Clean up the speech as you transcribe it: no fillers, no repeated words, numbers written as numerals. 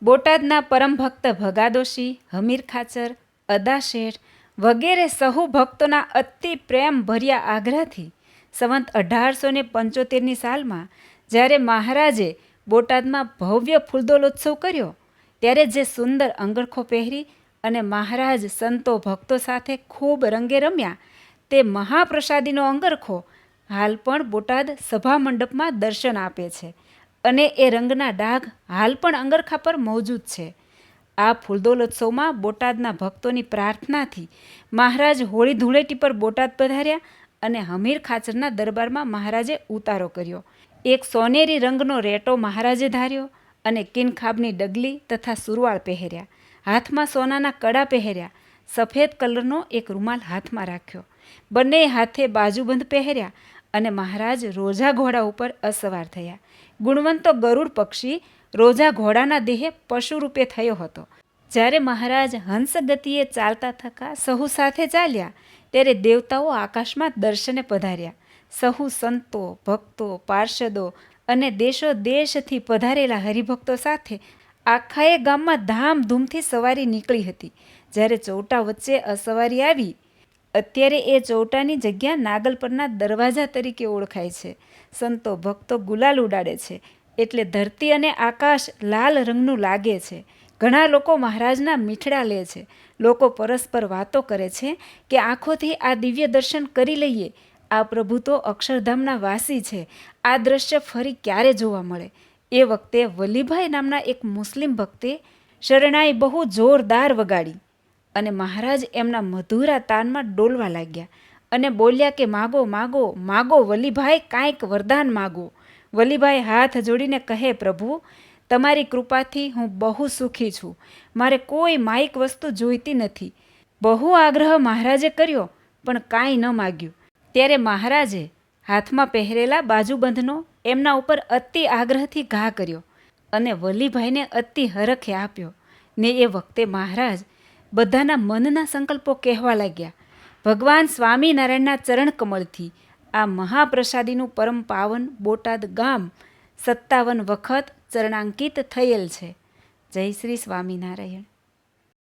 બોટાદના પરમ ભક્ત ભગાદોશી, હમીર ખાચર, અદા શેઠ વગેરે સહુ ભક્તોના અતિ પ્રેમ ભર્યા આગ્રહથી સંવંત 1875ની સાલમાં જ્યારે મહારાજે બોટાદમાં ભવ્ય ફૂલદોલોત્સવ કર્યો ત્યારે જે સુંદર અંગરખો પહેરી અને મહારાજ સંતો ભક્તો સાથે ખૂબ રંગે રમ્યા તે મહાપ્રસાદીનો અંગરખો હાલ પણ બોટાદ સભા મંડપમાં દર્શન આપે છે અને એ રંગના ડાઘ હાલ પણ અંગરખા પર મોજૂદ છે. આ ફૂલદોલોત્સવમાં બોટાદના ભક્તોની પ્રાર્થનાથી મહારાજ હોળી ધૂળેટી પર બોટાદ પધાર્યા અને હમીર ખાચરના દરબારમાં મહારાજે ઉતારો કર્યો. એક સોનેરી રંગનો રેટો મહારાજે ધાર્યો અને કિનખાબની ડગલી તથા સુરવાળ પહેર્યા. હાથમાં સોનાના કડા પહેર્યા. સફેદ કલરનો એક રૂમાલ હાથમાં રાખ્યો. બંને હાથે બાજુબંધ પહેર્યા અને મહારાજ રોજા ઘોડા ઉપર અસવાર થયા. ગુણવંતો ગરુડ પક્ષી રોજા ઘોડાના દેહે પશુ રૂપે થયો હતો. જ્યારે મહારાજ હંસ ગતિએ ચાલતા થકા સહુ સાથે ચાલ્યા ત્યારે દેવતાઓ આકાશમાં દર્શને પધાર્યા. સહુ સંતો, ભક્તો, પાર્ષદો અને દેશો દેશથી પધારેલા હરિભક્તો સાથે આખાએ ગામમાં ધામધૂમથી સવારી નીકળી હતી. જ્યારે ચૌટા વચ્ચે અસવારી આવી અત્યારે એ ચૌટાની જગ્યા નાગલ પરના દરવાજા તરીકે ઓળખાય છે. સંતો ભક્તો ગુલાલ ઉડાડે છે એટલે ધરતી અને આકાશ લાલ રંગનું લાગે છે. ઘણા લોકો મહારાજના મીઠડા લે છે. લોકો પરસ્પર વાતો કરે છે કે આંખોથી આ દિવ્ય દર્શન કરી લઈએ. આ પ્રભુ તો અક્ષરધામના વાસી છે. આ દ્રશ્ય ફરી ક્યારે જોવા મળે. એ વખતે વલીભાઈ નામના એક મુસ્લિમ ભક્તે શરણાઈ બહુ જોરદાર વગાડી અને મહારાજ એમના મધુરા તાનમાં ડોલવા લાગ્યા અને બોલ્યા કે માગો માગો માગો વલીભાઈ, કાંઈક વરદાન માગો. વલીભાઈ હાથ જોડીને કહે, પ્રભુ તમારી કૃપાથી હું બહુ સુખી છું. મારે કોઈ માયિક વસ્તુ જોઈતી નથી. બહુ આગ્રહ મહારાજે કર્યો પણ કાંઈ ન માગ્યું. ત્યારે મહારાજે હાથમાં પહેરેલા બાજુબંધનો એમના ઉપર અતિ આગ્રહથી ઘા કર્યો અને વલીભાઈને અતિ હરખે આપ્યો. ને એ વખતે મહારાજ બધાના મનના સંકલ્પો કહેવા લાગ્યા. ભગવાન સ્વામિનારાયણના ચરણ કમળથી આ મહાપ્રસાદીનું પરમ પાવન બોટાદ ગામ 57 વખત ચરણાંકિત થયેલ છે. જય શ્રી સ્વામિનારાયણ.